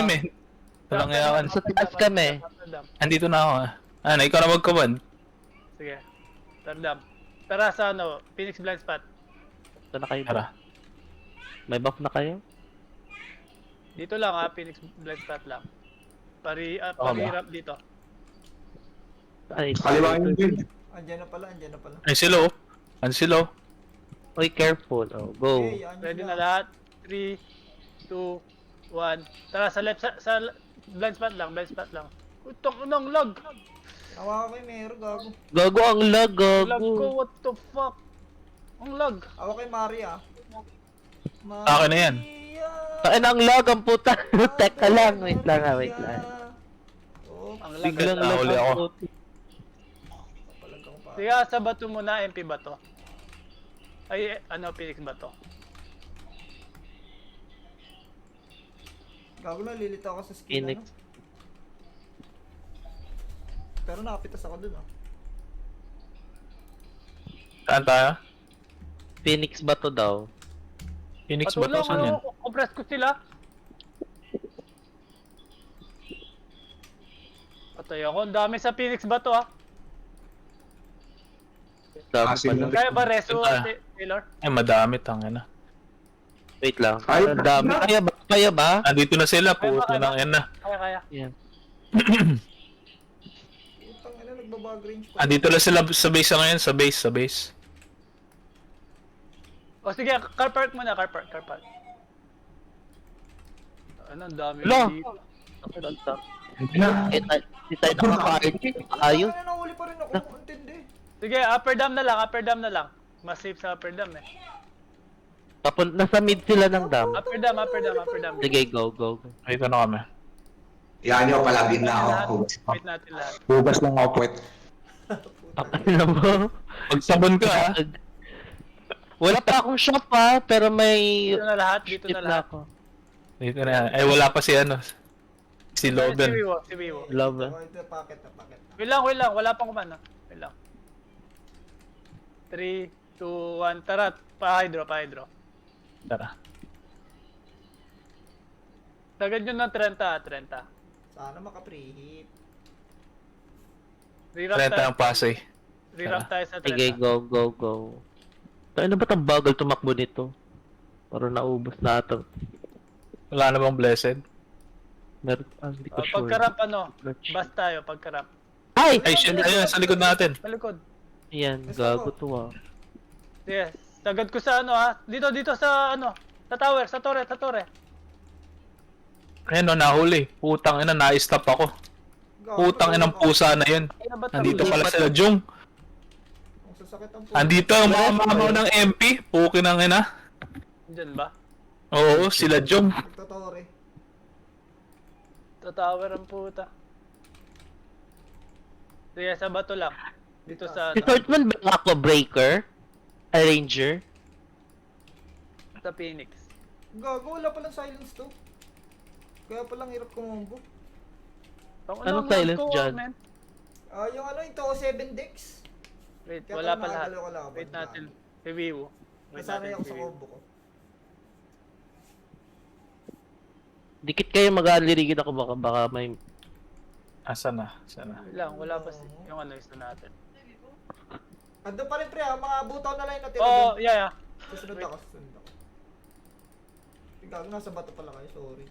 kami. Walang yawan. Sa taas kami. Andito na ako ah. Ano, ikaw na magkaban. Sige. Tandam. Tara sa ano, Phoenix Blind Spot. Ito na kayo. Tara. May buff na kayo? Dito lang ha, Phoenix Blind Spot lang. ba? Pari-ramp dito. Ay, Kaliwa yung build. Andyan na pala, andyan na pala. Ay, sila oh. Ano sila oh? Oy, careful. Oh, go. Okay, andyan Ready sila. na lahat? 3, 2, 1. Tara sa left, sa blind spot lang, blind spot lang. Utang unang lag! Hawakan ko yung Mero, gago. Gago ang lag, Lag ko, gago. what the fuck? Ang lag! Hawakan ko yung Maria. Akin na yan. Kain ang lag, ang puta. Teka lang, wait lang ha, wait lang. Oh, Ang lag. Biglang lag Nahuli ang ako. puta. papalag ako pa. Sige, sa bato muna, MP bato. Ay, ano, Phoenix bato. Gago na, lilitaw ako sa skill, Phoenix. ano? Pero nakapitas ako dun, ah. Saan tayo? Phoenix ba to daw? Phoenix ba to? Saan yan? Compress ko sila. Patay ako, ang dami sa Phoenix bato ha. Dami Asin pala. mo. Kaya ba reso, Ah. Taylor? Ay, madami tangina. Wait lang. Ay, Ang dami. Kaya ba? Kaya ba? Andito na sila, Kaya ba, puto kaya ba? nang yan na. Kaya. Yan. Putang ina, nagbabag range pa. Andito na sila sa base na ngayon, sa base. O sige, car park muna, car park. Ano, ang dami Lo! dito. Hindi tayo nakaka-RG. Ayos. Ano, nahuli pa rin ako, intindi. Sige, upper dam na lang. Mas safe sa upper dam eh. Nasa mid sila ng dam. Upper dam. Sige, go. Dito na kami. Yan nyo, palabing na ako. Wait natin lahat. Hugas lang ako puwet. Ano mo? Magsabon ka ah. Wala pa akong shop pa, pero may... Dito na lahat, dito ship na lahat. ako. Dito na yan. Ay, wala pa si ano. Si Si Logan. Wiwo. Love. Oh, ito, packet na. Wait lang. Wala pang kumana. Wait lang. 3, 2, 1. Tara, pa-hydro. Tara. Tagad nyo ng 30. Sana maka-preheat. Re-ramp 30 tayo. ang Pasay. Re-ramp tayo sa 30. Sige, go. Tayo na ba't ang bagal tumakbo nito? Parang naubos na ito. Wala na bang blessed? Meron, hindi ko sure. Pagka-ramp bus tayo, pagka-ramp. Ay! Ay, shit. Ayun, sa likod natin. Sa likod. Yan, gago to ah. Yes. Tagad ko sa ano ha. Dito sa ano. Sa tower, sa torre. Ayun o, nahuli. Putang ina, na-stop ako. Gago, Putang inang pusa na yun. Ay, ba't Nandito tayo? pala sila, Jung. Ang sasakit ang puso. Andito ang mga mamaw ng MP. Puki ng ina. Diyan ba? Oo, sila Jung. Nagtotore. Sa tower ang puta. Sige, sa bato lang. Dito sa Si ano. Shortman ba yung Aqua Breaker? A Ranger? Sa Phoenix. Gago, wala palang silence to. Kaya palang hirap kumombo. Anong silence dyan? Man? Yung ano, yung Toho 7 decks. Wait, Kaya wala pala pa lahat. nakagalaw ka lang, Wait banda. natin. Si Wiwo. Wait Nasanay natin ako si sa Wiwo. combo ko. Dikit kayo mag-alirigid ako baka may... Asan na? Sana. Wait lang, wala pa yung ano isa natin. Ando pa rin pre ha, mga butaw na lang yung natira Oh, doon. yeah. Susunod ako. Gago, nasa bato pala kayo, sorry.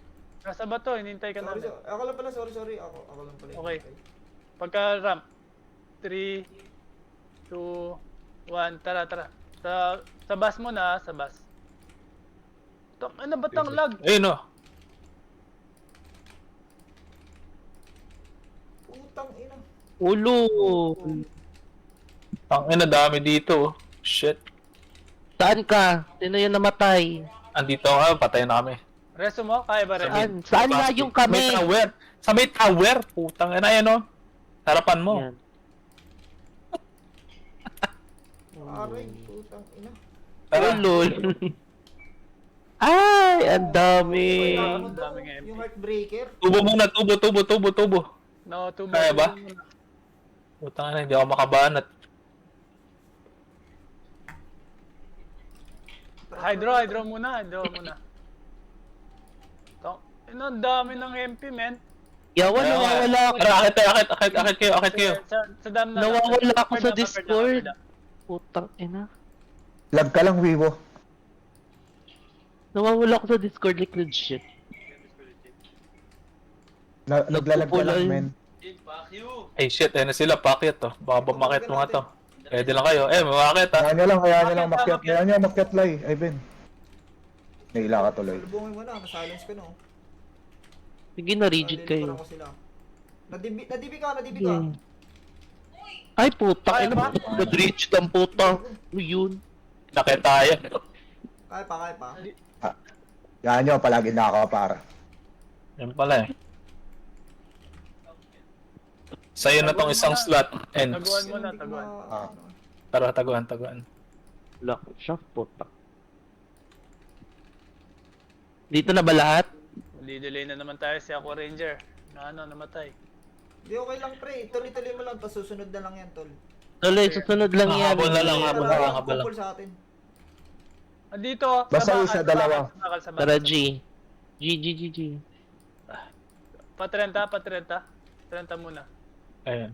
Nasa bato, hinintay ka Sorry, namin. Ako lang pala, sorry. Ako lang pala. Okay. hinintay. Pagka ramp. 3, 2, 1. Tara. Sa bus muna, sa bus. Ano ba't ang lag? Ayun o. Putang ina. Ulo! Ang ina, dami dito. Oh. Shit. Saan ka? Sino yung namatay? Andito ka, patay na kami. Reso mo? Kaya ba rin? Saan nga yung kami? May tower. Sa may tower. Putang ina yan o. Harapan mo. Yan. Aray, putang ina. Tara. Ulo! Ay, ang dami! Ano Ang daw? daming MP. Yung heartbreaker. Tubo muna, tubo. No, tubo. Kaya ba? Putang ina, hindi ako makabanat. Hydro muna. Ang dami ng MP, men. Yawa, Kaya nga. nawawala ako. Tara, akit kayo, akit kayo. Sa dam na. Nawawala ako Upper sa dam, Discord. upper dam. Putang ina. Lag ka lang, Vivo. Nawawala ako sa Discord like legit. Naglalag ka lang, men. Ay shit, ayun na sila, packet to. Baka bumakit mga to. Ready lang kayo. Mamakit ha. Kaya nyo lang makyat. Kaya nyo makyat, Lai. Ay, Ben. Naila ka tuloy. Lubungin mo na, masilence ka no. Sige na, rigid Nalilikuran kayo. ko sila. Nadibi ka. Hmm. Ay, putang ina. Nag-reach ang puta. Ano yun? Nakita tayo. Kaya pa. Kaya nyo, palagi na ako, para. Yan pala eh. Sa'yo na tong isang slot. Ends. Taguan mo na, Hindi ko taguan. Ah. Tara, taguan. Wala ko siya, puta. Dito na ba lahat? Delay na naman tayo si Aqua Ranger. Namatay. Hindi okay lang pre, tuloy-tuloy mo lang, tapos susunod na lang yan tol. Tuloy, susunod lang yan. Habol na lang, habol na lang. Couple sa atin. Andito, Basta bakal, isa, sa dalawa. bakal, sa bakal. Tara, G. G. Pa 30. 30 muna. Ayun.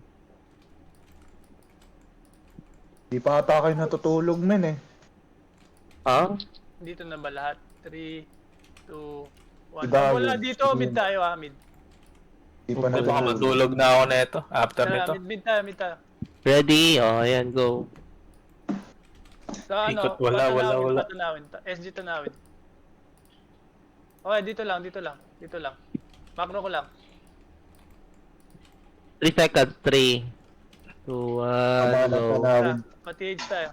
Di pa ata kayo natutulog, men, eh. Ha? Dito na ba lahat? 3, 2, 1. Iba, Wala yun. dito, mid tayo mid. Di pa Baka natutulog. matulog na ako neto. After nito. Mid tayo. Ready? Oh, ayan, go. Sa Ikot, wala. Patunawin. SG tunawin. Okay, dito lang. Macro ko lang. 3 seconds. 3, 2, 1, go. Tanawin. Pati age tayo.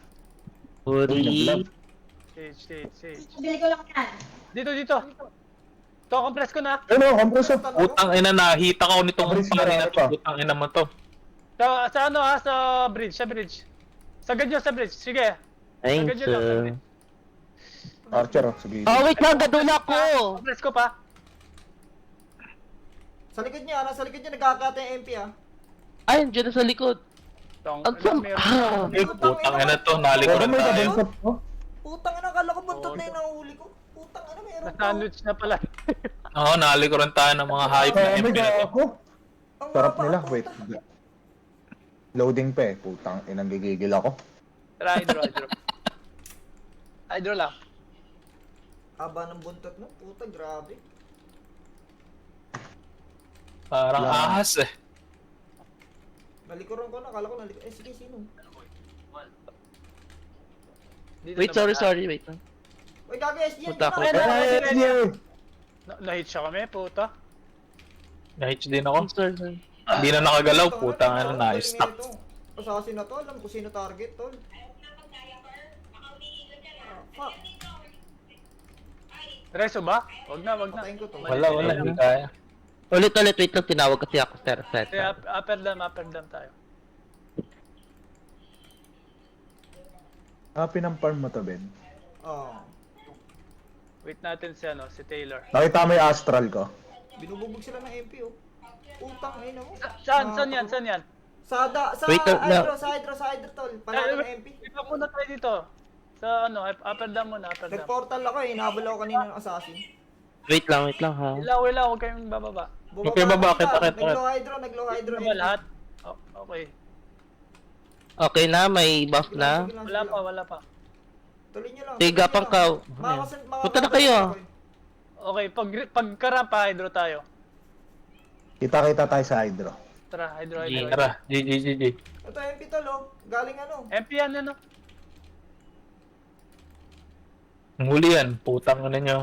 Hurry. Sage. Bili ko lang yan. Dito. To, compress ko na. Ano, kompreso. Putang ina, nakita ko nitong Abris pari na na to. pa. Putang ina mo to. Sa bridge. Sagad nyo sa bridge. Sige. Thanks. Sagad nyo lang sa bridge. Archer, oh. Sige. Oh, wait lang, gadula ko! Compress ko pa. Sa likod niya, nagkakata yung MP ah. Ay, andyan na sa likod. Tong, Ang sam... Ah! Putang ina to, nalikuran May tayo. kabensot, oh. Putang ina, akala ko buntot na yung nahuli ko. Putang ina, meron pa. Na-sandwich na pala. Oo, nalikuran tayo ng mga hype na May MP na to. ako. Ang Sarap baba, nila, puta. wait. Loading pa, eh. Putang inang gigigil ako. Tara, hydro lang. Haba ng buntot no, puta, grabe. Parang ahas eh. Nalikuran ko na, akala ko sige, sino? Dito Wait, na ba? sorry, wait lang. Uy, gago, SG, Punta ako. Na-hit siya kami, puta. Na-hitch din ako. Sorry. Hindi na nakagalaw, putang ina, na-stuck. Assassin na to, alam ko sino target, tol. Fuck, Reso ba? Wag na. patayin ko to. Wala, hindi kaya. Ulit, wait lang, tinawag kasi ako, sir. Sige, upper dam tayo. Pinang farm mo to, Ben. Oh, Wait natin si Taylor. Nakita mo yung astral ko. binububog sila ng MP oh. Putang ina mo. Saan yan? Sa Wait, hydro, sa hydro, tol. Panalo ng MP. Iba muna tayo dito. Sa upper dam muna, upper dam. Nag-portal ako eh, hinabol ako kanina ng assassin. Wait lang, ha. Ilaw, huwag kayong bababa. Okay, baba, akit. Nag-low hydro. Ano ba lahat? Okay. Okay na, may buff na. Wala pa. Tuloy nyo lang. Sige, gapang ka. Punta na kayo. Okay, pagkarapa, hydro tayo. Kita tayo sa hydro. Tara, hydro. Tara, GG. Ito MP tol oh. Galing ano. MP yan, ano? Ang huli yan, putang ina nyo.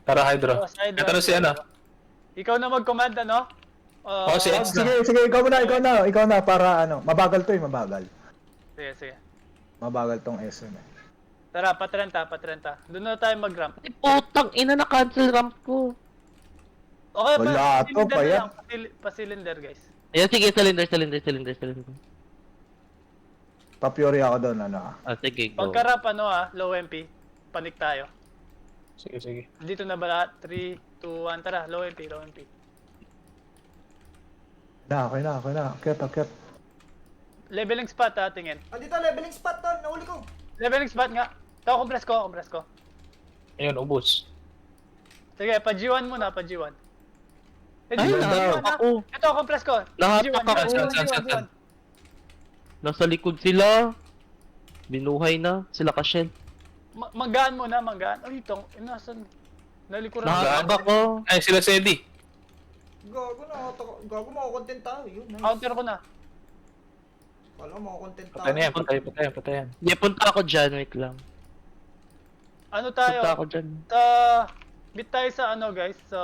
Tara, Hydro. Hydro. Ito na si ano? Ikaw na mag-command, ano? Si Eds na. Sige, ikaw na, para ano, mabagal to, mabagal. Sige. Mabagal tong SM, eh. Tara, pa 30. Doon na tayo mag-ramp. Ay, putang ina, na-cancel ramp ko. Okay, Wala to, cylinder pa na yan. lang. Pa-cylinder, guys. Ayan, sige, cylinder. Papiori ako doon, ano. Sige, go. Pagkarap, low MP. Panik tayo. Sige. Dito na ba lahat? 3, 2, 1. Tara, low MP. Okay na. Akyat. Leveling spot, tingin. Andito leveling spot tol, nahuli ko. Leveling spot nga. Ito, compress ko. Ayun, ubos. Sige, pa G1 muna, pa G1. Eh, Ay, G1, nahatak ha? ako. Ito, compress ko. Nahatak G1, ako. G1. Nasa likod sila. Binuhay na. Sila ka-shell. Manggaan muna, manggaan. Ay, itong, inasan. Nalikuran Nahatak ako. Ay, sila Sedi. Gago, makakontent tayo. Yun, nice. Counter ko na. Wala, makakontent tayo. Patay na yan, patay yan. Hindi, punta ako dyan. Wait lang. Ano tayo? Punta ako dyan. Sa... Bit tayo sa ano, guys? Sa...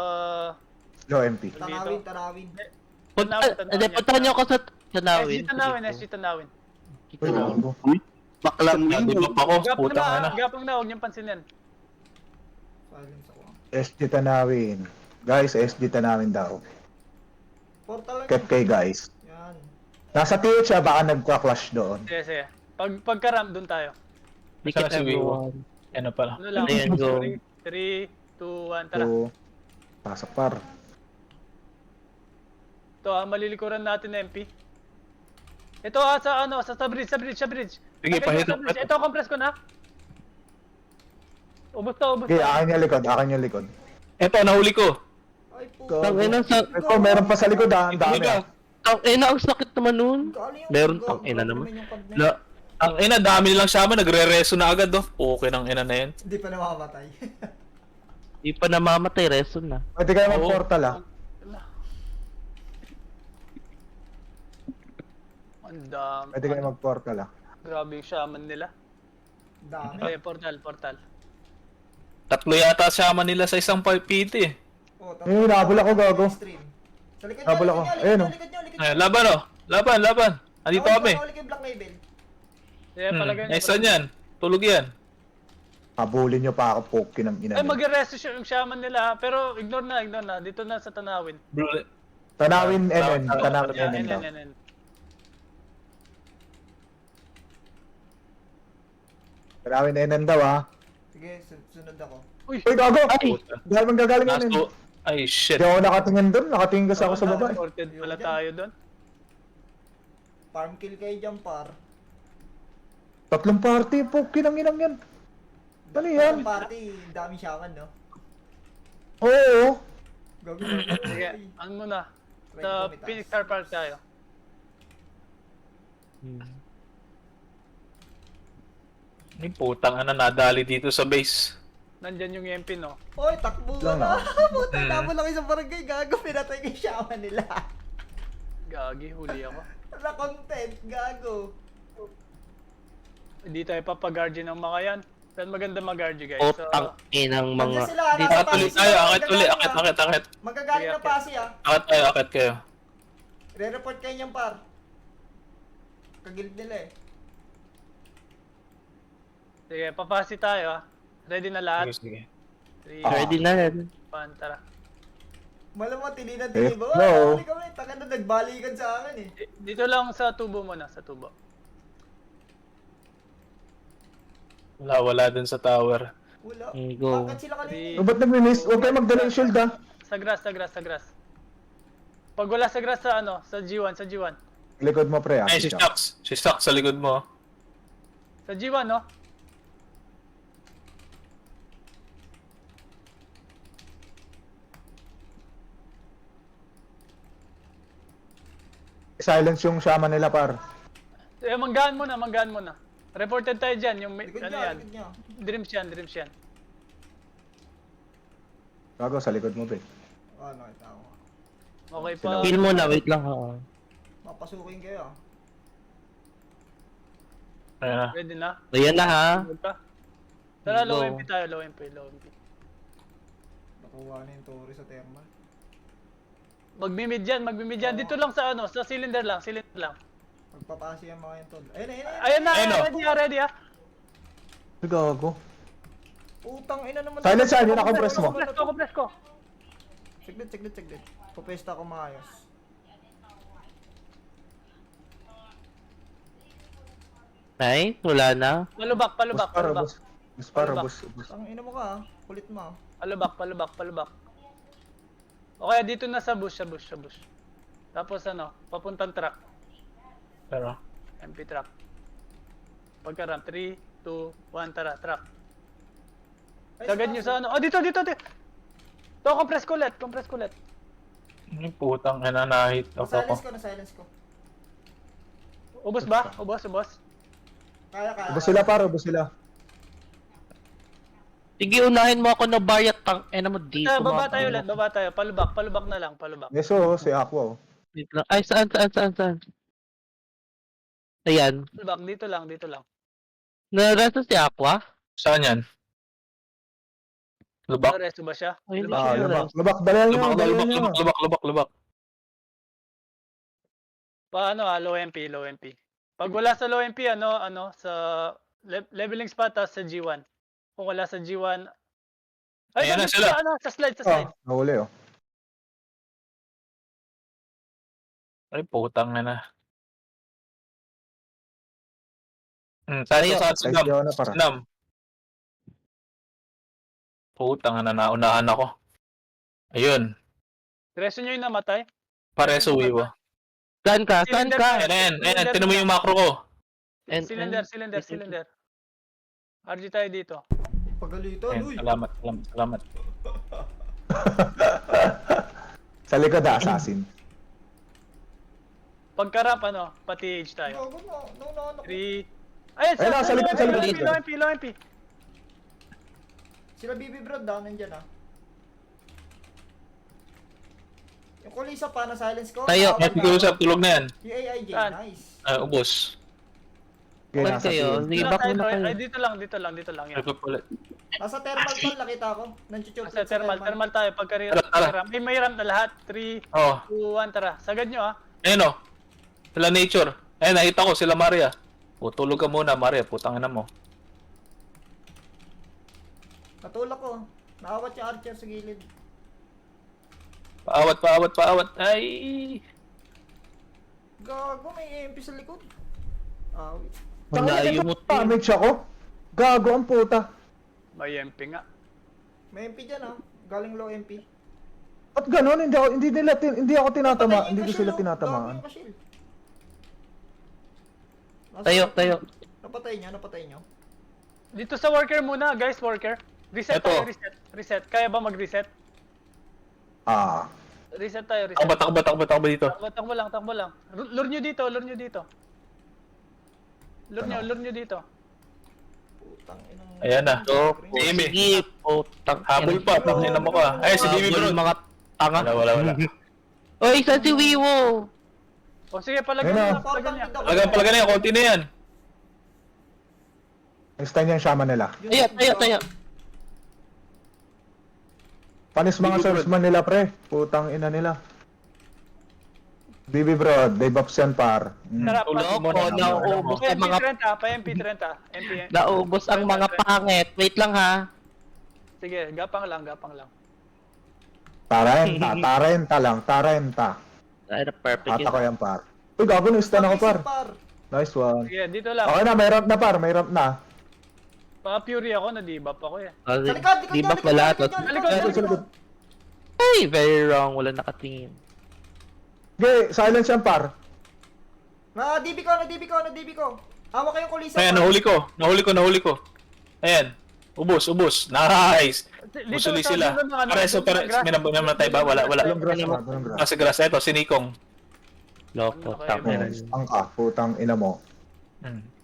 Low MP. Tanawin, tanawin. Hindi, punta niyo ako sa Tanawin. SG Tanawin, SG Tanawin. Uy, gago. Baklang Nandibap ako, Gapang putang na, ina. gapang na, huwag niyong pansinin. Silence ako. SG Tanawin. Guys, SG Tanawin daw. Portal lang Ket kay guys. yan. Nasa TH siya, baka nagka-clash doon. Sige, sige. Pagka-ramp, dun tayo. Dikit Saan si Wiwo? everyone. Ano pala? Ano lang? Ayan, go. 3, 2, 1, tara. So, pasok par. Ito malilikuran natin na MP. Ito sa ano, sa bridge. Sige, Lagay mo pahito. sa bridge. Ito, compress ko na. Ubus Okay, na. akin yung likod. Eto, nahuli ko. Ay, po. Tangina sa... Ito, meron pa sa likod ah, ang dami. Tangina, ang sakit naman nun. Meron Gago, tangina gago naman. yung card na yun. La, ang ina, dami nilang sama, nagre-reso na agad, oh. Okay ng ina na yan. Hindi pa namamatay. Di pa namamatay, reson na. Pwede kayo mag-portal ah. Ang dami. Pwede kayo mag-portal ah. Grabe yung shaman nila. Dami. Okay, portal. Tatlo yata sama nila sa isang PT, eh. Oh, Ayun, nabula ko, gago. Stream. Sa likod Habol niya, ako. likod Ayun, niya, oh. likod niya, likod Ay, niya. laban, oh. Laban. Andito kami. Hawali ko yung Black Label. Yeah, palagay niyo. Saan yan? Tulog yan. Habulin nyo pa ako, poke ng ina. Ay, mag-rest yung shaman nila. Pero ignore na. Dito na sa Tanawin. Blue. Tanawin NN, Ah, tanawin Yeah, NN daw. NN. Tanawin NN daw ah. Sige, sunod ako. Uy, Uy, gago! Ay! Galing gagaling NN. Naso. Ay, shit. Hindi ako nakatingin doon, nakatingin kasi ako sa baba eh. supported pala tayo doon. Farm kill kayo dyan, par. Tatlong party, poke ng inang yan. Ano yan? Tatlong party, dami shaman, no? Oo. Gago. Sige, ano muna. Try Sa ko pumitas. Phoenix Car Park tayo. Ay, putang ana, nadali dito sa base. Nandyan yung MP, no? Oy, takbo ka Lang na. ako. Puta, nabol ako sa barangay. Gago, pinatay ko yung shaman nila. Gagi, huli ako. Wala content, gago. Hindi tayo papaguardian ng mga yan. Saan maganda mag-guardian, guys? O, tang-inang mga... Nandiyan sila, Dito. nasa Akit ulit tayo, akit ulit, akit. Magagaling na Sige, pasi, ah. Akit kayo. Re-report kayo niyang par. Kagild nila eh. Sige, papasi tayo, ah. Ready na lahat? Sige. 3, Ready na yan. 1, tara. Malamang tininan Eh, din ba? no. Hindi kami, taka na nagbalikan sa akin eh. Dito lang sa tubo muna, sa tubo. Wala dun sa tower. Wala. Okay, go. Bakit sila kanina? O, ba't nag-miss? Huwag kayo magdala ng shield ah. Sa grass. Pag wala sa grass sa ano, sa G1. Likod mo pre ah. Ay, si Stocks sa likod mo. Sa G1, no? Silence yung shaman nila par. Eh, manggaan muna. Reported tayo dyan, yung Likod ano niya, yan. likod niya. Dreams yan. Gago, sa likod mo pre. Oh, nakita ko. Okay pa. Heal mo na, wait lang ha. Mapasukin kayo ah. Ayan na. Ready na? Ayan na ha. Good pa? Tara, low Go. MP tayo, low MP. Nakuha na yung Tori sa thermal. Magmimid yan. Dito lang sa ano, sa cylinder lang. Magpapasi ang mga yung tol. Ayun. Ayun na, Ayun, oh. ready ha. Gago. Utang ina naman. Silence yan, yun ang compress mo. Compress ko. Saglit. Pupesta ko maayos. Nice, wala na. Palubak. Bus. Ang ina mo ka ah. Kulit mo ah. Palubak. Okay, dito na sa bush. Tapos ano, papuntang truck. Pero, MP truck. Pagka-ram, 3, 2, 1, tara, truck. Ay, Sagad nyo sa ano. Oh, dito. To, compress ko ulit, compress ko ulit. Ay, putang ina, na-hit off ako. Na-silence ko. Ubos ba? Ubos. Kaya. Ubus sila par, ubus sila. Sige, unahin mo ako na bayat tang mo dito. Baba mga tayo tanga. ulit, baba tayo. Palubak na lang, palubak. Yes, oh, si Aqua, oh. Wait lang. Ay, saan? Ayan. Palubak, dito lang. Naresto si Aqua? Saan yan? Lubak? Naresto ba siya? Ay, Lubak. Ah, lubak, dalihan nyo, dalihan nyo. Lubak. Paano low MP. Pag wala sa low MP, sa leveling spot, tapos sa G1. Kung wala sa G1, ay, Ayan na nandito sila. sa slide. Oh, nahuli, oh. Ay, putang ina. Tayo sa Ay, Sinam. siya na para. Sinam. Putang ina, naunahan ako. Ayun. Diretso nyo yung namatay. Pareso, Wiwa. Saan ka? Ayan. Tinan mo yung macro ko. Cylinder. RG tayo dito. Pagalitan, uy. Salamat. Sa likod, assassin. Pagkarap, pati H tayo. Gago na. Naunahan ako. 3. Ayun, Ayun na, sa likod, sa likod. Low MP. Sila BB Bro, nandyan ah. Yung kulisa pa, na-silence ko. Tayo. Yes, sige, usap. Tulog na yan. Yung AIJ, Saan? nice. Ubos. Okay, Saan nasa kayo? field. Sige, back muna kayo. Ay, dito lang. Yan. Ulit. Nasa thermal tol, nakita ko. Nanchuchok Sa thermal tayo. Tara. May ramp na lahat. 3, Oh, 2, 1, tara. Sagad nyo ayun o. Sila nature. Ayun, nakita ko sila Maria. Tulog ka muna, Maria. Putang ina mo. Natulak ko. Naawat yung archer sa gilid. Paawat. Ay. Gago, may EMP sa likod. Wait. Malayo mo, team. Damage ako. Gago ang puta. May MP nga. May MP dyan Galing low MP. At ganun, hindi ako tinatama, hindi ko sila tinatamaan. Tayo. Napatay nyo. Dito sa worker muna, guys, worker. Reset Eto. tayo, reset. Kaya ba mag-reset? Ah, Reset tayo, reset. Takbo dito. Takbo lang. Lure nyo dito. Lure nyo dito. Putang inang... Ayan na. Sige, putang. Habol pa. Tangina mo ka. Ay, si Bibi Bro. Mga tanga. Wala. Oy, saan si Wiwo? O sige, Ayun na. palagyan niya. Palagan na yan. Konti na yan. next time yung shaman nila. Tayo. Panis mga swordsman nila, pre. Putang ina nila. BB bro, debuffs yan par. Tara, Tulog mo ko, na. nauubos ang mga MP30. naubos ang mga pangit. Wait lang ha. Sige, gapang lang. Tarenta. Ay, na perfect Hata ko yun. yan par. Uy, gago, na-stun ako par. Nice one. Sige, dito lang. Okay na, may ramp na par, may ramp na. Pa-fury ako, na-debuff ako eh. Ah, Sa likod, Di ba pala? Likod. Ay, very wrong. Wala nakatingin. Okay, silence yan par. Na-DB ko. Hawa kayong kulisa. Ayan, nahuli ko. Ayan. Ubos. Nice. Busuli sila. Pareso. May namatay ba? Wala. Walang grass. Sa grass. Ito, sinikong. Loko, Okay, tama na. Ang ka, putang ina mo.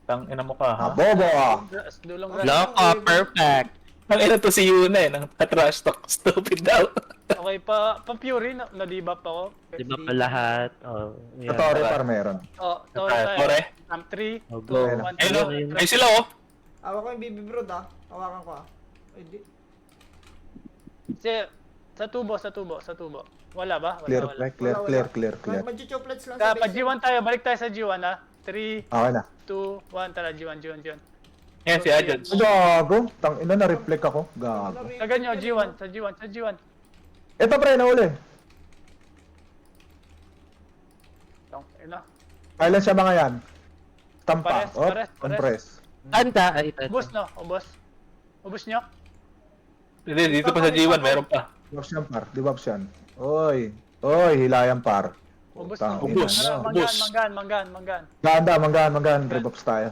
Tang ina mo ka, ha? Bobo ah. Dulong Loko, perfect. Ang ina to si Yuna eh. Nang trash talk. Stupid daw. Okay, pa-fury, na-debuff ako. Di ba pa lahat? Oh, yan. Totoo par meron. Oh, Tore. 3, 2, Oh, go. 1. Ayun o. Ay sila oh. Hawa ko yung BB Bro Hawakan ko Ay, di. Sa tubo. Wala ba? Clear, Wala. clear. Mag-choplets lang Pa base. G1 tayo, balik tayo sa G1 ha. 3, Okay na. 2, 1, tara G1. Ayan si Ajad. Gago, tang ina na-reflect ako. Gago. Sagad nyo, G1, sa G1. Ito pre, nahuli. Ina. Silence siya mga yan. Tampa. Pares. Compress. Saan ka? Ay, ito. Ubus no, ubus nyo. Hindi, dito pa sa G1. Meron pa. Debuffs yan par, debuffs yan. Oy, hilayan par. Ubus Putang no. ina Ubus. nyo. Manggan. Manggan. Debuffs tayo.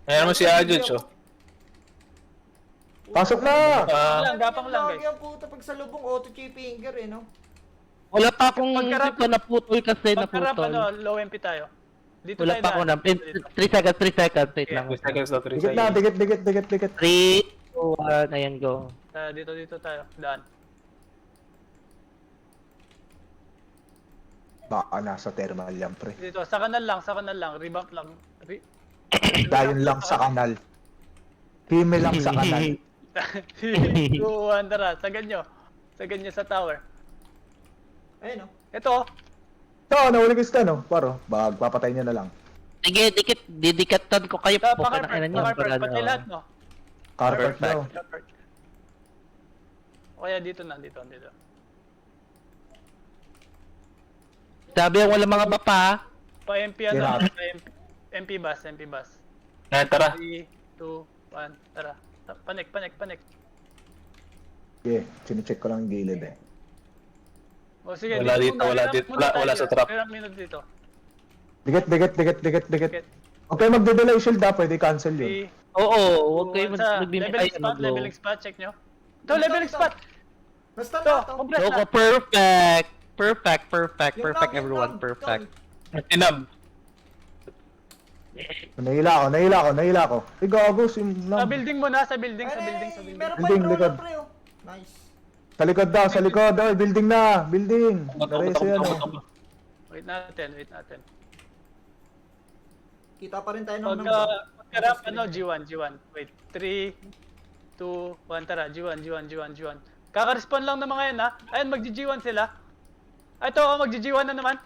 Ayan naman si Ajad oh. Pasok na! Gapang lang, Lagi guys. ang puta pag sa lubong, auto chip finger eh, no? Wala pa akong Pagkarap- isip ko naputol kasi Pagkarap, naputol. low MP tayo. Dito Wala tayo pa ako na. daan. 3 seconds, 3 seconds. Wait Okay. lang. 3 seconds na, 3 Dikit na, seconds. dikit. 3, 2, 1, ayan go. Dito tayo. Daan. Baka nasa thermal yan, pre. Dito, sa kanal lang. Revamp lang. Dayon lang sa kanal. Hime lang sa kanal. 2, 1, tara. Sagad nyo sa tower. Ayun, no? Ito, No, nahuli ko sta, no? Paro, papatay niya na lang. Sige, didikatan ko kayo po. pa-carpet, patay lahat, no? Carpet Perfect. daw. Carpet. O kaya dito. Sabi ang wala mga bapa. Pa-MP Kailangan. MP bus. Ayan, tara. 3, 2, 1, tara. Panik. Okay, chinecheck ko lang yung gilid eh. O sige, Wala dito, muna, wala hirap dito, muna wala tayo. sa trap. Hirap minute dito. Dikit. Okay, magde-delay shield ha, pwede cancel yun. 3, Oo, huwag kayo sa magbibigay. leveling spot, check nyo. Ito, leveling spot! Basta Ito, na to. compress Loco, na. perfect Yung lagi, everyone, Tom, perfect. Tinab. Nahila ko. Gago, sim Sa lang. building mo na, sa building. Meron pa Building, yung likod. roller, pre, oh. Nice. Sa likod daw, sa likod. Oy, building na. Building. Nareso yan, oh. Wait natin. Kita pa rin tayo ng Pagkarap, G1. Wait, 3, 2, 1, tara, G1. Kaka-respawn lang ng mga yan, ha? Ayun, mag-G1 sila. Ito, mag-G1 na naman.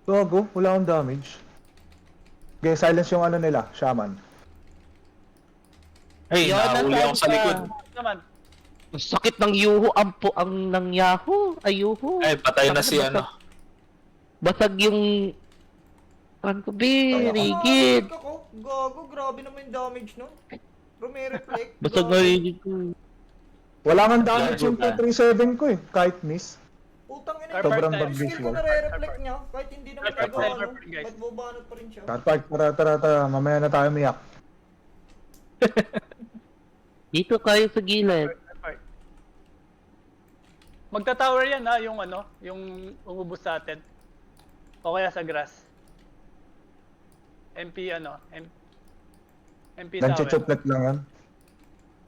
Gago, wala akong damage. Okay, silence yung ano nila, shaman. Hey, Yun, nahuli ako sa nasaan likod. ka? Naman. Ang sakit ng yuho, ang ng Yahoo. Ay, yuho. Ay, patay na si Basag- ano. Basag yung... Ano ko, rigid. Gago, grabe naman yung damage, no? Reflect. Basag na rigid ko. Wala kang damage Gago yung ka. 237 ko eh, kahit miss. Utang ina. Sobrang yung bag skill ko visual. nare-reflect niya, kahit hindi naman Carpet, nagawa, no? carpet, guys. Ba't bubanat pa rin siya? Carpark, tara, mamaya na tayo miyak. Dito kayo sa gilid. Part. Magta-tower yan, ha? Yung umubos sa atin. O kaya sa grass. MP MP tower. Nanchichuplet lang yan.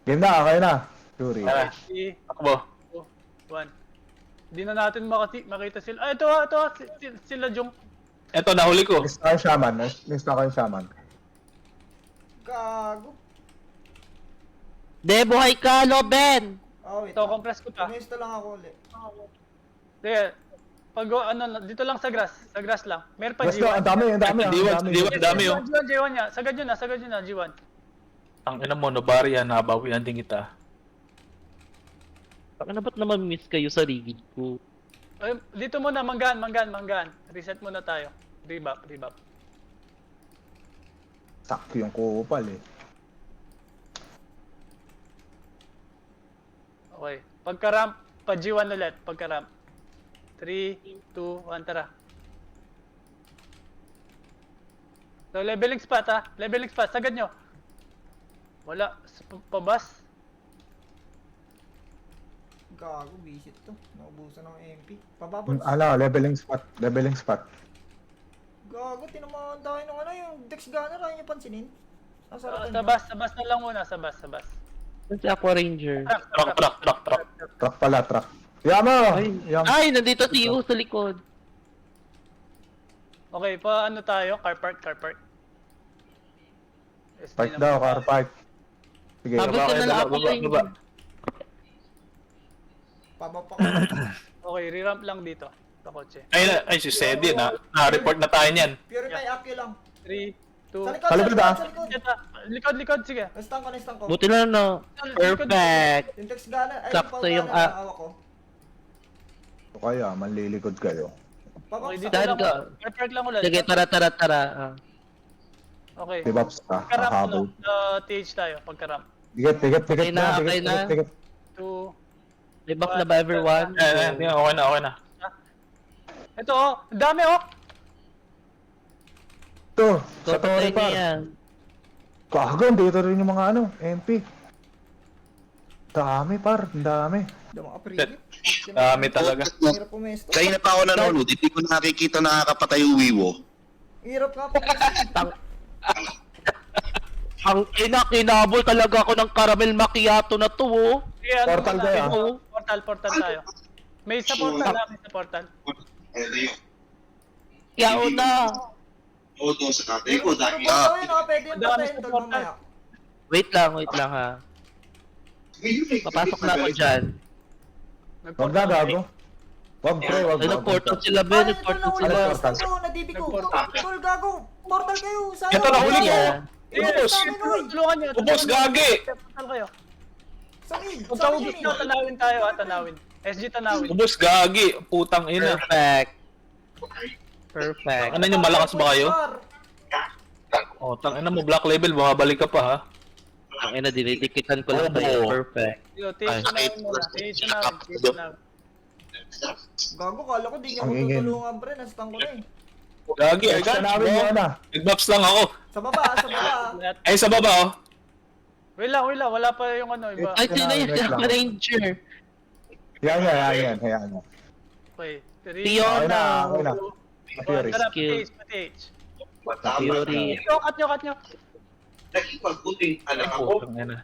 Game na, okay na. Yuri. Tara, 3, takbo. 2, 1. Hindi na natin makita sila. Ah, ito, sila Jung. Eto, nahuli ko. Miss na kayo shaman. Gago. De, buhay ka, Loben! Oh, wait. Ito, compress ko pa. Umisto lang ako ulit. Sige, dito lang sa grass. Sa grass lang. Meron pa Basta, G1. ang dami. G1, dami oh. G1 niya. Sagad yun na, G1. Ang ina mo, Nobaria, nabawian din kita. Ano ba't naman miss kayo sa rigid ko? Ay, dito muna, manggaan. Reset muna tayo. Rebap. Sakto yung kupal eh. Okay. Pagka-ramp, pa-G1 ulit. Pagka-ramp. 3, 2, 1, tara. So, leveling spot, ha? Leveling spot. Sagad nyo. Wala. Pabas. Gago, visit to. Naubusan ng MP. Pababas. Leveling spot. Gago, tinamaan tayo ng yung Dex Gunner, ayaw niyo pansinin. Ang sarap Sa bus na lang muna. Sa bus. Saan si Aqua Ranger? Truck. Truck pala. Yama! Ay, nandito si Yu sa likod. Okay, paano tayo? Car park. Park daw, car park. Sige. Habol ka na lang Aqua Ranger. Pabapak. Okay, re-ramp lang dito. Sa kotse. Ay, si Sedi, na-report na tayo niyan. Purify Akio lang. 3, 2, Sa Sa likod, ah. likod, sige. Na-stun ko. Buti na no. Perfect. Yung Dex Gunner, ay Sakto yung yung, Pau Gunner, naawa ko. O kaya, manlilikod kayo. Okay, Pabapak dito Saan lang. ka? Car park lang ulit. Sige, tara. Okay. Dibaps ka, Pagka-ramp hahabol. TH tayo, pagka-ramp. Tigat Okay na. 2, May back na ba everyone? Okay na. ito ang dami Ito, So, sa Torre patay Par. niya. Kagan, dito rin yung mga MP. Dami par, ang dami. Hindi mo ka-prelip. Dami talaga. Hirap pumesto. Kanina pa ako nanonood, hindi ko nakikita nakakapatay yung Wiwo. Hirap nga pumesto. Ang kinabol talaga ako ng caramel macchiato na to, oh. Sige, Portal muna? kayo, Portal tayo. May sa portal na, may sa portal. Ano yun? Yaw na. Oo, doon sa tatay ko, dahil Pwede yung patayin Dami sa tol portal. mamaya. Wait lang ha. Papasok na ako dyan. Wag na, gago. Wag pre, wag. Ay, nag-portal sila, Ben. Ay, Nag-portal tol, sila. nawala Portal. ko. Nadibi ko. Nag-portal. Tol, gago. Portal kayo. Sayang. Ito, nahuli ko. Yeah. Ubos. Tulungan nyo. Ubos, gagi. Portal kayo. Sa mid. Kung Sa sa ubos mid. nyo, tanawin tayo tanawin. SG tanawin. Ubos, gagi. Putang ina. Perfect. Ano nyo, malakas ba kayo? Par. Oh, tang ina mo, black label, bumabalik ka pa ha. Ang ina, dinidikitan ko lang tayo. Perfect. Yo, TH tanawin muna. TH tanawin. Gago, kala ko di niya Ang ako ingin. tutulungan pre. Nastan ko na eh. Gagi, I Extra got namin you, yun bro. na. Nag-buffs lang ako. Sa baba, sa baba. Lahat. Ay, sa baba oh. Wait lang. Wala pa yung ano, iba. Ay, sino Wait yung lang. ranger? Hayaan yan. Okay. 3, Fiona. Okay na. Fury. Tara, Skill. PTH. Fury. Cut nyo. naging pagbuting alam ako, Putang ina.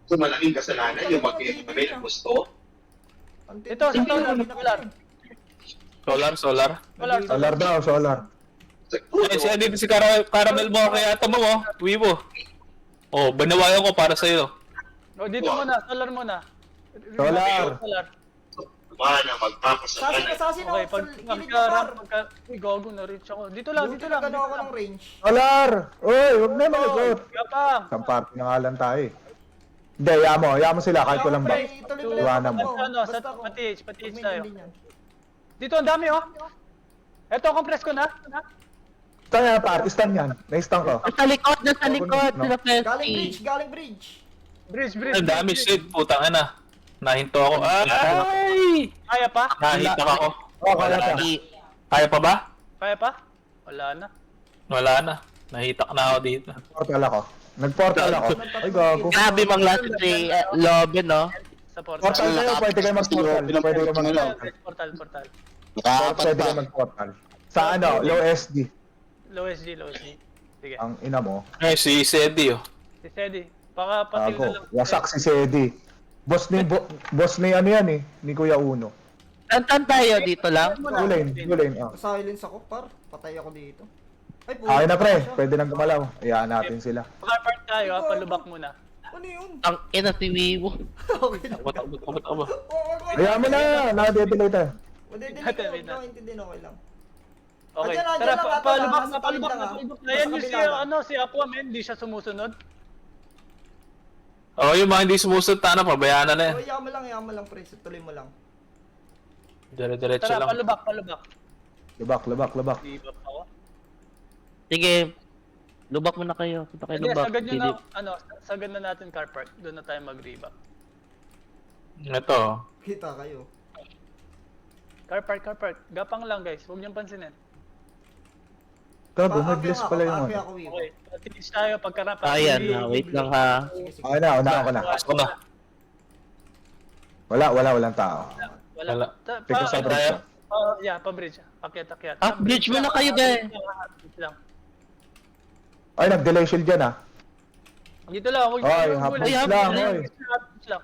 kung malaking kasalanan yung mag-ibig ng gusto. Ito, Solar. Solar daw, solar. Eh, siya dito si Caramel mo, kaya ito mo, oh. Wibo. Oh, banawayan ko para sa'yo. O, dito muna. Solar muna. Solar. Kumana, magpapasalanan. Sasin Okay, ako sa pag gilid niya par. Uy, gago na reach ako. Dito lang. Gano ako ng range. Solar! Uy, huwag na malagot. Gapang. Isang party na nga lang tayo eh. Hindi, hayaan mo sila kahit walang back. Iwanan mo. Ano, sa pati-H tayo. Dito, ang dami, oh. Eto, compress ko na. Stun yan, par. Stun yan. Na-stun ko. Sa likod, nasa likod. No. Sila Galing bridge. Bridge. Ang dami shit, putang ina. Nahinto ako. Ay! Kaya pa? Nahinto ako. Oh, kaya siya. Kaya pa ba? Kaya pa? Wala na. Wala na. Nahitak na ako dito. Portal ako. Nag-portal ako. Ay, gago. Grabe mang last si Lobby, no? Sa portal. Portal kayo, pwede kayo mag-portal. Pwede kayo mag-portal. Portal. Nakaapat Pwede pa. kayo mag-portal. Sa ano, low SD. Low SG. Sige. Ang ina mo. Ay, si Sedi, oh. Si Sedi. Baka patil na lang. Gago. Wasak si Sedi. Boss ni ano yan eh. Ni Kuya Uno. Tantan tayo dito lang. Gulane. Silence ako par. Patay ako dito. Ay, Okay na pre, pwede nang gumalaw. Hayaan natin sila. Car tayo, ha? Palubak muna. Ano yun? Ang ina si Wiwo. Okay lang. Aba. Hayaan mo na, naka-delay tayo. Madedelay ko, naintindihan okay lang. Okay. Andyan Tara, lang, ato, palubak nasa na. talig lang, ah. Ayan Nasa yung si, kabila lang. si Aqua, men. Hindi siya sumusunod. Oh, yung mga hindi sumusunod, tana, pabayaan na yan. Oh, yaman lang pre. Tuloy mo lang. Dire-diretso Tara, lang. palubak. Labak. Di ba ako? Sige. Lubak muna kayo. Punta kayo Hindi, lubak. sagad nyo na, sagad na natin car park. Doon na tayo mag-reback. Ito. Kita kayo. Car park. Gapang lang, guys. Huwag niyong pansinin. Gago, may bless pala yung Ako, ano. ako, Wiwo. Okay. Finish tayo pagkarap. Ayan na, wait lang ha. Okay na, una ako na. Ako na. Walang tao. Wala. Tignan sa bridge. Yeah, pa-bridge. Akyat. Bridge muna kayo, guys. Bridge lang. Ay, nag-delay shield dyan ah. Dito lang. Huwag Oy, huwag- hapon huwag- lang, huwag- oy. Bridge lang.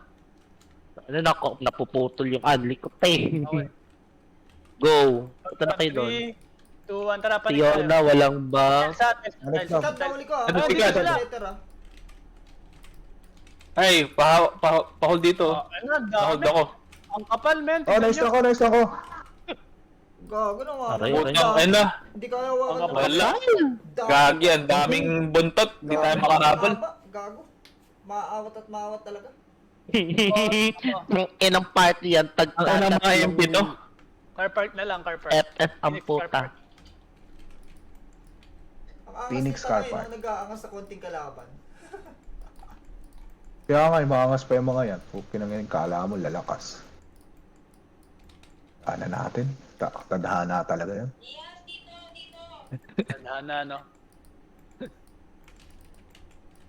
Ano na ako, napuputol yung adli ko. Okay. Go. Punta na kayo doon. 3, 2, 1, tara. Panik Tiyo na, walang ba? Sa atin. Ano to? Sikat na uli ko ah. Ano, Ah, sikat? dito lang. Letter ah. Ay, pa-hold dito. Ano, ang Pa-hold dami. ako. Ang kapal, men. Oh, nice ako. Gago na nga. Aray, Putang ina. Hindi kaya hawakan. Wala. Gagi, ang daming buntot. Hindi tayo makahabol. Gago. Maawat at maawat talaga. Ang inang party yan. Ang ina mga MP to. Car park na lang, car park. FF ang Phoenix car puta. park. Ang angas Phoenix nito car ngayon, park. nag-aangas sa konting kalaban. Kaya nga, maangas pa yung mga yan. Pinangin, kala mo lalakas. Ano natin? Tadhana talaga yan. Tandaan no?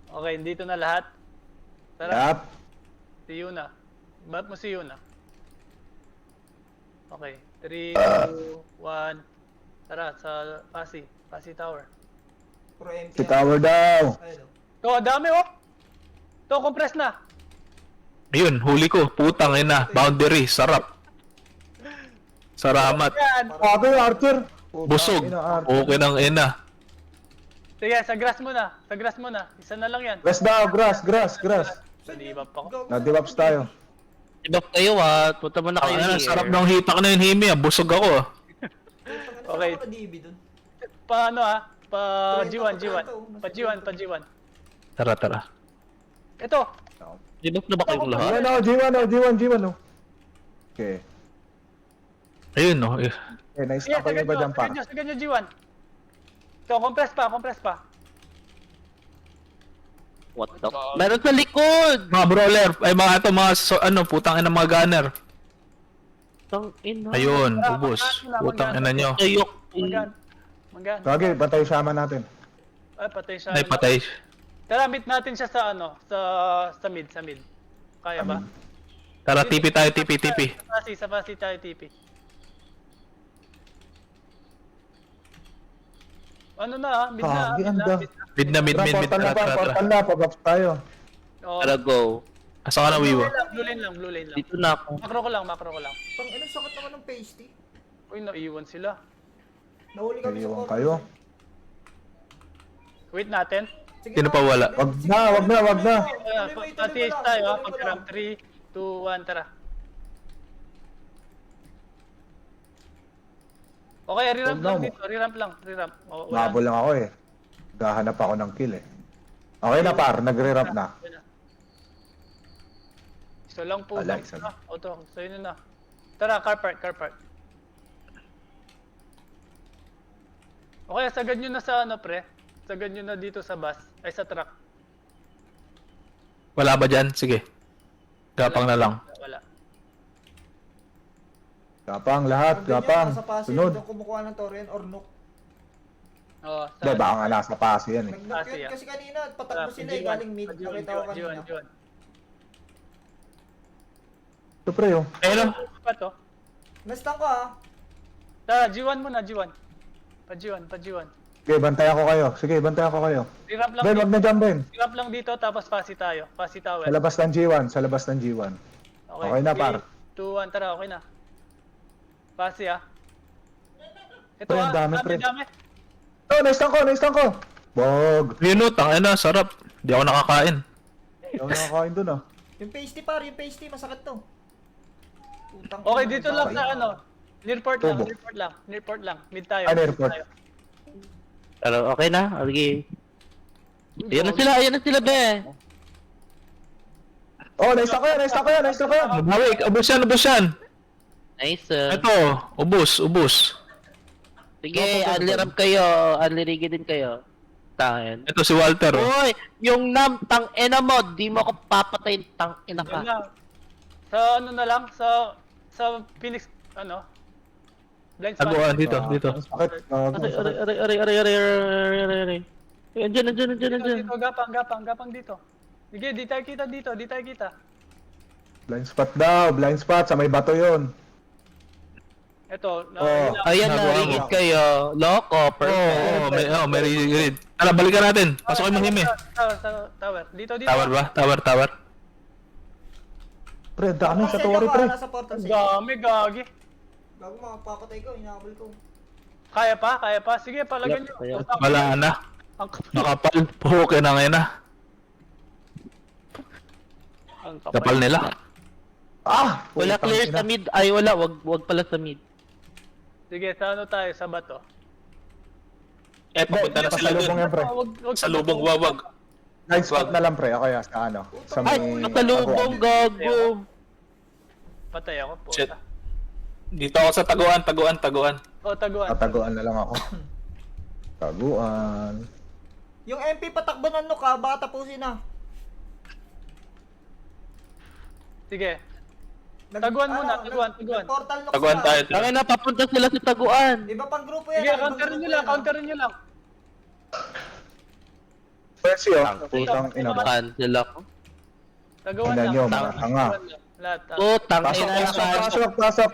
Okay, dito na lahat. Tara. Yap. Si Yuna. Bat mo si Yuna. Okay. 3, 2, 1. Tara, sa Pasi. Pasi Tower. Pro MP. Si tower daw. Ayun, To, dami oh! To, compress na! Ayun, huli ko. Putang ina. Boundary. Sarap. Salamat. Yan! Bago yung Archer. Busog. Putang ina, Archer. Okay ng ina. Sige, sa grass muna. Sa grass muna. Isa na lang yan. Grass daw, grass. Nalibap ako. Gago. Nadivaps tayo. Ibap kayo ha. Punta mo na kayo Ang here. sarap ng hitak na yun, Himi. Busog ako. Okay. Okay. DB dun. Paano ha? Pa Kwento, G1, G1. kwento. Pa G1, pa G1. Tara, tara. Ito. Ibap na ba kayong lahat? G1 oh, G1 oh. Okay. Ayun, no. Okay, nice Sige, na kayo ba dyan, par? sagad nyo G1. So, compress pa. What the? Meron sa likod! Mga brawler. Ay, mga ito, mga, putang ina mga gunner. Tang ina. Ayun, ubos. Putang ina nyo. Ayok. Magan. Kage, bantay sama natin. Ay, patay siya. Ay, patay. Tara, meet natin siya sa sa mid. Kaya ba? Tara, TP tayo, TP. Sa Pasi tayo TP. Ano na ha? Mid na. Kage, anda. Mid na, mid. Portal na Tara, pa, tara. portal na, pag-ups tayo. Oh, Tara, go. Asa ka na, Wiwa? blue lane lang. Dito na ako. Makro ko lang. Pang ina, sakit naman ng pasty. Uy, naiwan sila. Nahuli kami sa Iiwan portal. kayo. Wait natin. Sige Sino pa wala? Wag na. Pati tayo ha. Pag-ramp 3, 2, 1, tara. Okay, re-ramp lang dito. Re-ramp. Oh, wala. Mabol lang ako eh. Gahanap ako ng kill eh. Okay na par, nagre-ramp na. Isa lang po. Wala, isa na. Auto, sa'yo na. Tara, car park. Okay, sagad nyo na sa pre. Sagad nyo na dito sa bus. Ay, sa truck. Wala ba dyan? Sige. Gapang na lang. Wala. Gapang lahat, gapang. Sa Pasig, Sunod. doon kumukuha ng Torian or Nook. Oo, Hindi, baka nga nasa pasi yan eh. Nag-Nook Pasig, yun ah. kasi kanina, patakbo sila eh, galing mid. Nakita ko kanina. G1. Ito pre oh. Ayun, Pa to? Nastang ko ah. Tara, G1 muna, G1. Pa G1. Sige, bantay ako kayo. Re-ramp lang Ben, dito. wag na dyan, Ben. Re-ramp lang dito, tapos Pasi tayo. Pasi tower. Sa labas ng G1. Okay na, par. 2, 1, tara, okay na. Pasi ah. Ito Pre, ah, ang dami, pre. dami. Oh, naistang ko. Bog. yun o, tangina, sarap. Di ako nakakain. Yung nakakain dun ah. Yung pasty par, masakit to. Putang Okay, ina, dito lang bakit? sa Nearport Tubo. lang. Mid tayo. Nearport. Tayo. Pero okay na. Okay. Ayan na sila, be. Oh, naistang ko yan. Bawi, ubos yan. Nice. Ito, ubos. Sige, unli-ramp kayo. Unli-rigi din kayo. Tangin. Ito si Walter. Oh. Uy! Yung tang ina mo, di mo ako papatayin, tang ina Yun ka. lang. Sa na lang, sa Phoenix, blind spot. Taguan, dito. Sakit. Aray. Andiyan. Dito, gapang dito. Sige, di tayo kita. Blind spot sa may bato yun. Ito, Oh. Ayan na, Nagawa rigid mo. kayo. Loco, perfect. May read. Tara, balikan natin. Pasok mo Himi. Sa tower. Dito. Tower ba? Tower. Pre, dami sa Nasa tuwari iyo ka, pre. Nasa portal sa'yo. Dami, gagi. Gago makapapatay ko, inahabol ko. Kaya pa. Sige, palagyan nyo. Kaya. Wala na. Ang kapal. Nakapal. Puhukin na ngayon na. Ang Kapal nila. Ah! Wala putang clear ina. sa mid. Ay, wala. Wag pala sa mid. Sige, sa tayo? Sa bato. Papunta na sila Pasalubong dun. yan pre. Wag Sa lubong, wawag. Blind spot na lang pre. Okay, sa ano. Sa Ay, may... nakalubong, gago. Patay ako po. Shit. Dito ako sa taguan. O, taguan. Tataguan na lang ako. Taguan. Yung MP patakbo ng Nook ah, baka tapusin na. Sige. Taguan muna, taguan. Portal Nook Taguan tayo. Tangin na, papunta sila sa taguan. Iba pang grupo yan. Sige, ibang counterin grupo nyo lang, yan, ah. counterin nyo lang. Pwede oh. Putang ina ba? Cancel ako. Tagawan Tingnan lang. nyo, mga tanga. Tagawan lang. Lahat. Putang Pasok, ina pasok, naman. pasok, pasok.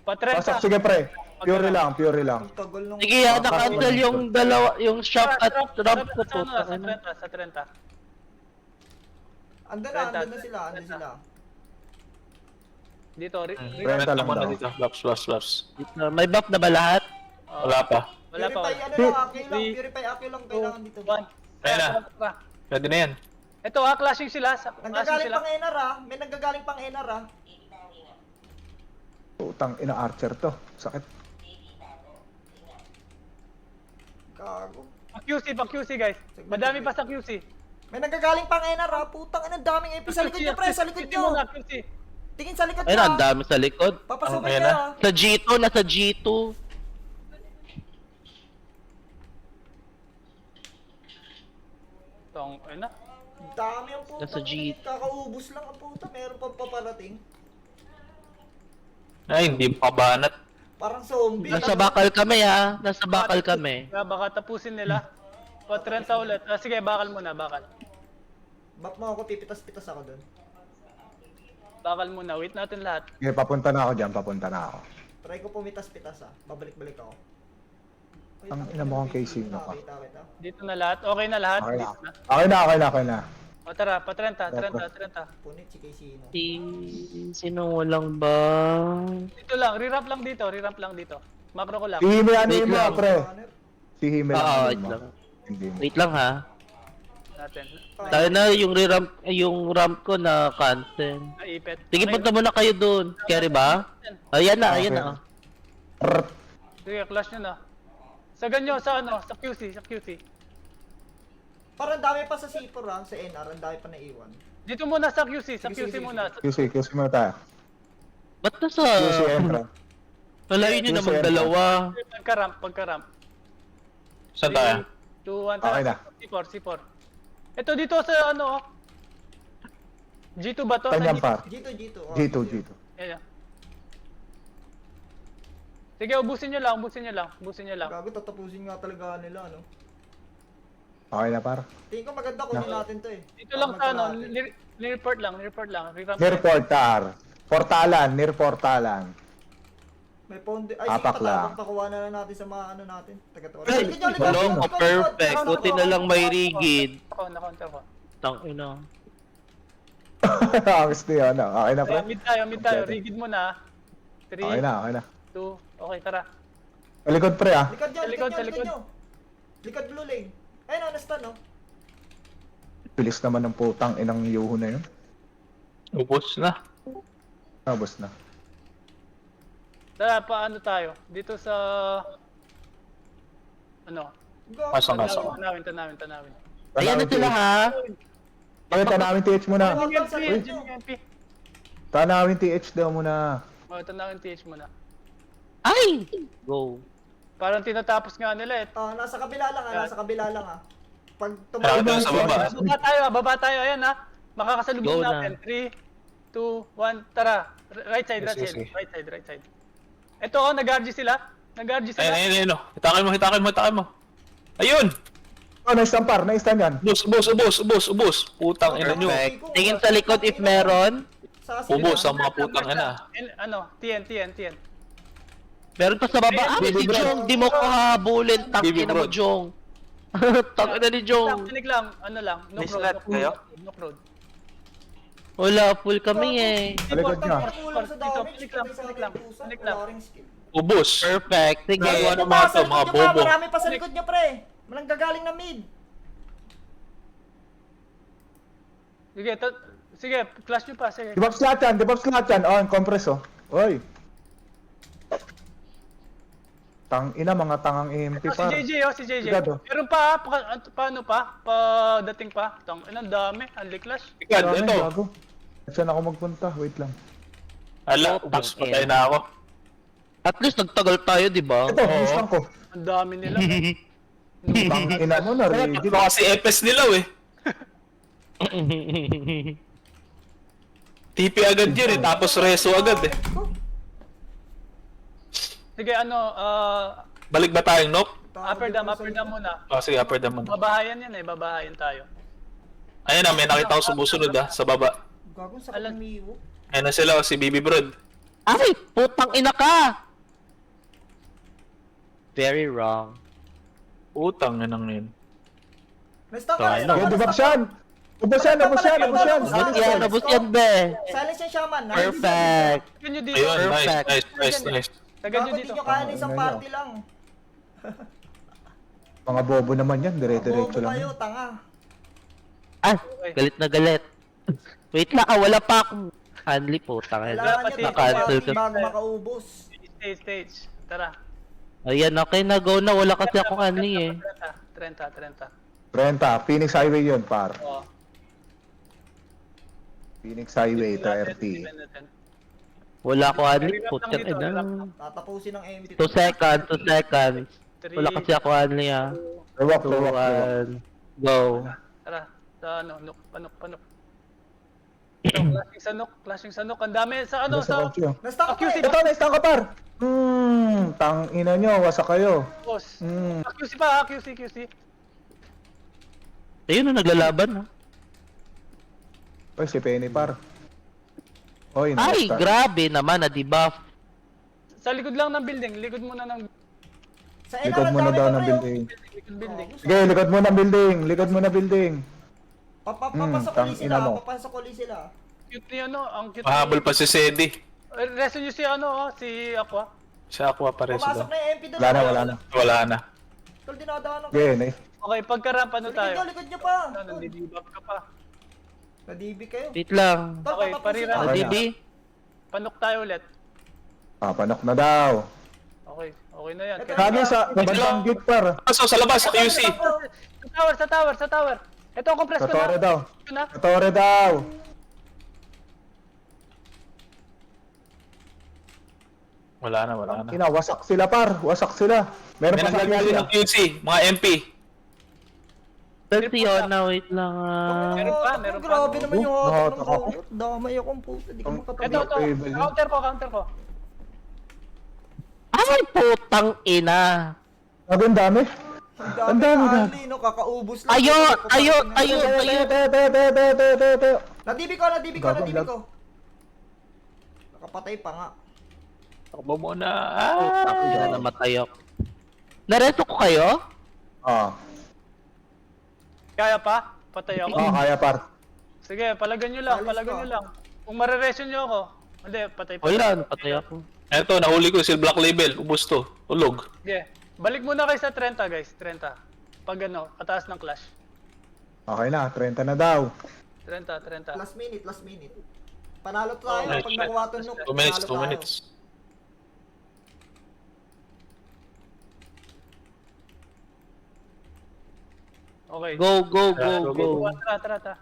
Patrenta. Pasok, sige pre. Pure lang, pure lang. Ang tagal nung... Sige, na-cancel yung dalawa, yung shop at ramp ko po. Sa 30, sa 30. Andun na sila, andun sila. Dito, Renta lang Tama na daw. dito. Laps. May buff na ba lahat? Wala pa. Wala pa. Purify ano lang, Akio lang. Purify Akio lang kailangan dito. 1. Ayan na. Pwede na yan. Ito clashing sila. Clashing Nanggagaling sila. pang Enar ah. May nanggagaling pang Enar ah. Putang ina archer to. Sakit. Gago. Pang QC guys. Madami pa sa QC. May nanggagaling pang Enar ah. Putang ina, daming AP. Sa likod nyo pre, sa likod nyo. QC. Tingin sa likod Ayun, ang nyo. dami sa likod. Papasukin Ayan kayo na. ah. Sa G2, nasa G2. Tong, ayun na. Dami ang puta. Nasa G. Kakaubos lang ang puta. Meron pa paparating. Ay, hindi pa banat. Parang zombie. Nasa bakal kami ha. Nasa bakal kami. Baka tapusin nila. O 30 ulit. Sige, bakal muna, bakal. Back mo ako, pipitas-pitas ako dun. Bakal muna. Wait natin lahat. Sige, papunta na ako dyan, papunta na ako. Try ko pumitas-pitas ah. Babalik-balik ako. Wait, Ang tangina ina mo mo, kang casino ka. Wait. Dito na lahat. Okay na lahat. Okay na. Dito na. Okay na. O tara, pa 30, 30. Punit si Casino. Sino lang ba? Dito lang, re-ramp lang dito. Macro ko lang. Si Hime ano Wait mo, lang. pre. Si Hime Oo, ano wait mo. lang. Hindi mo. Wait lang ha. Natin. Tayo na yung ramp ko na cancel. Naipit. Sige, punta muna kayo doon. Carry ba? Ayan na. Rrrt. Sige, clash nyo na. Sa ganyo, sa QC. Parang dami pa sa C4 ah. Sa NR, ang dami pa naiwan. Dito muna sa QC Sige. muna. QC muna tayo. Ba't nasa... QC entrance. Nalayo nyo naman dalawa. Pagka-ramp. Saan tayo? 2, 1, Okay na. C4. Ito dito sa G2 ba to? Tanyang par. G2. Oh, G2. Yan. Sige, ubusin nyo lang. Gago, tatapusin nga talaga nila, no? Okay na par. Tingin ko maganda kunin natin to eh. Dito lang sa Magkalahati. report lang. Re-ramp Near lang. portal. Near portalan. May pondo. Ay, Apak sige, lang. pakuha na lang natin sa mga ano natin. Taga-tawa. Ay, Wala ko perfect. Buti na lang may rigid. Ako, na-counter ko. Tangina. Gusto yun. Okay na pre. Mid tayo. Rigid mo na. 3, Okay na. 2, okay, tara. Likod pre ah. Likod nyo, Sa likod, likod sa likod. nyo. Likod blue lane. Ayun, na-stun, no? Bilis naman ng putang inang yuho na yun. Ubos na. Tapos na. Tara, paano tayo? Dito sa... Gago. Pasok na. Tanawin. Ayan na sila ha. Bakit tanawin TH muna? Huwag sa likod nyo. Tanawin TH daw muna. Tanawin TH muna. Ay! Go. Parang tinatapos nga nila eh. Nasa kabila lang ah. Pag Kailangan tumayo tayo sa baba. Baba tayo, ayan ha. Makakasalubong Go na. natin. 3, 2, 1, tara. Right side. Sige. Right side. Ito nag-RG sila. Ayun. Hitakin mo. Ayun! Oh, na-stampar. Na-stan yan. Ubos. Putang ina nyo. Perfect. Tingin sa likod if meron. Ubos ang mga putang ina. TN. Meron pa sa baba. Ah, si Jong. Di mo ko habulin. Tangina mo, Bro. Jong. Tangina ni Jong. Tinig lang, no May road. slot kayo? No road. Wala, full kami eh. Likod niya. Kulang sa damage. Tinig lang. Wala ring skill. Ubos. Perfect. Sige. Gagawa Ito ng pa, mga sa to, likod mga nyo pa. bobo. Marami pa sa likod nyo, pre. Malang gagaling na mid. Sige, clash nyo pa. Sige. Debuff slot yan. Oh, ang compress oh. Oy. Tang-ina, mga tangang EMP Si par. JJ, si JJ. Sigado. Meron pa, paano pa? Dating pa. Ang dami, unli clash. Ikad, Dami, ito. gago. Saan ako magpunta? Wait lang. Ala, ubos. Patay na ako. At least nagtagal tayo, di ba? Ito, instant ko. Ang dami nila. Tang-ina mo na, ready. Ito kasi FS nilaw eh. TP agad yun eh, tapos reso agad eh. Sige, Balik ba tayong knock? upper dam muna. Oh, sige, upper dam muna. Babahayan yan babahayan tayo. Ayan na, may nakita ko sumusunod sa baba. Gagong sakit Alam. ng Miwo. Ayan na sila, si Bibi Brod. Ay! Putang ina ka! Very wrong. Utang na nang yun. Restang Tayo. ka, Sige, dubak siyan! Ubos yan, ubos yan, ubos yan! Abot yan, abot yan, be! Silence yung shaman. Perfect! Tagan nyo dito. Ayun, nice, Perfect. nice. Tagan nyo Gago, dito. di nyo kaya na isang Ano party lang. Mga bobo naman yan, dire-diretso Bobo lang. kayo, tanga. Ah, galit na galit. Wait lang, wala pa akong handly po. Tangin. Kailangan nyo Na-cancel party ka. bago makaubos. Stage. Tara. Ayan, okay na, go na. Wala kasi akong handly eh. 30. 30, Phoenix Highway yun, par. Oo. Phoenix Highway, 30. Wala akong handly po. Hirap lang dito, Tangin. hirap. Tatapusin ng empty. 2 seconds, 2 seconds. Wala kasi ako handly ah. Rewak, 2, rewak, rewak. 1, go. Tara. Sa ano, panok. Ito, clashing sa nok. Ang dami sa ano, sa Nastang ka QC eh. Ito, na-stun ka, par! Tang ina nyo, wasak kayo. boss. Hmm. QC pa ha, QC. Ayun na, naglalaban ah. Oy, si Penny, par. Oy, Ay, na-stun. grabe naman, na-debuff. Sa likod lang ng building. Likod muna ng Sa Likod mo na daw ng building. building. Sige, likod mo ng building. Likod mo ng building. Papasok tang ulit ina sila. mo. Papasok ulit sila. Cute ni ano, ang cute Mahabol pa si Sedi. Resto nyo si ano, si Aqua. Sa Aqua pares Pumasok doon. na yung MP doon. Wala na. Wala na. Tol, dinadaan ng Sige, nice. Okay, pagka-ramp ano tayo? Likod nyo pa. Ano, nandibibab ka pa. Na-DB kayo. Wait lang. Tol, Okay, tatapusin parira. na. Okay. DB? Panok tayo ulit. Panok na daw. Okay na yan. Kami sa bandang gate, par. Pasok sa labas, sa QC. Sa tower. Ito, compress ko Katore na. daw. Ito na. Katore daw. Wala na. Ina, wasak sila, par. Wasak sila. Meron May pa sa naglalaro QC. ng QC, mga MP. Kasi yun na, wait lang ah. Meron pa. Grabe naman yung Oh, hatak ng ako. robot. Damay akong puta. Di ko makatabi. Ito. Counter ko. Ay, putang ina. Ang dami. Ang Ang dami na na. Ali, no? Kakauubos lang. Tayo. Na-DB ko. Gagawin Nakapatay pa nga. Takbo muna. Putang ina, namatay ako. Nareto ko kayo? Kaya pa? Patay ako. Kaya, par. Sige, palagan nyo lang. Kung mareresyon nyo ako. Hindi, patay pa. Wala, napatay ako. Eto, nahuli ko si Black Label. Ubus to. Tulog. Sige. Balik muna kayo sa 30 guys. 30. Pag ano, kataas ng clash. Okay na, 30 na daw. 30. Last minute. Panalo tayo Nice, pag nakuha to nuk. 2 minutes, 2 panalo tayo. minutes. Okay. Go. Tara.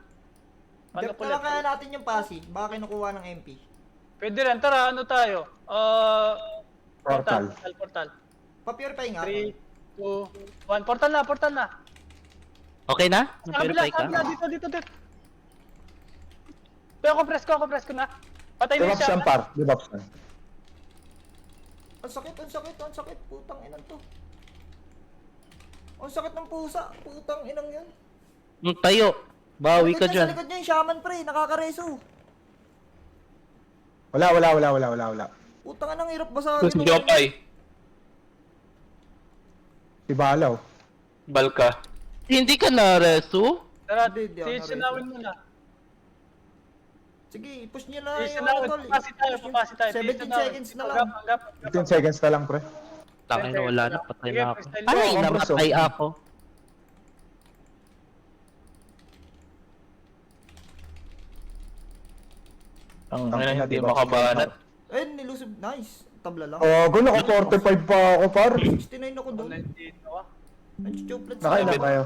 Panok Tara ulit. kaya natin yung passive. Baka kinukuha ng MP. Pwede rin. Tara, ano tayo? Portal. Portal. Pa-purify nga. 3, 2, 1. Portal na. Okay na? Sa kabila, Napurify ka? dito. Pero compress ko na. Patay na Dibox siya. yan, par. Dibox yan. Ang sakit. Putang inang to. Ang sakit ng pusa. Putang inang yan. Tayo. Bawi ka Sa dyan. likod niya yung shaman pre. Nakakareso. Wala. Putang inang hirap basahin. Ito si Jopay. Si Balaw. Balka. Hindi ka na-reso? Tara, Hindi, ako na-ready. sinawin mo na. Sige, push niyo na yung Sinawin, tol. papasi tayo. 17 seconds na lang. Hanggang. 15 seconds na lang, pre. Tangin na, wala na. Patay Sige, na ako. freestyle Ay, mo. namatay ako. Ang Ang ina, hindi diba? makabanat. Ayun, nilusob. Nice. Tabla lang. Naka 45 pa ako, par. 69 ako doon. 19, Ang chuplets. Nakailan kayo?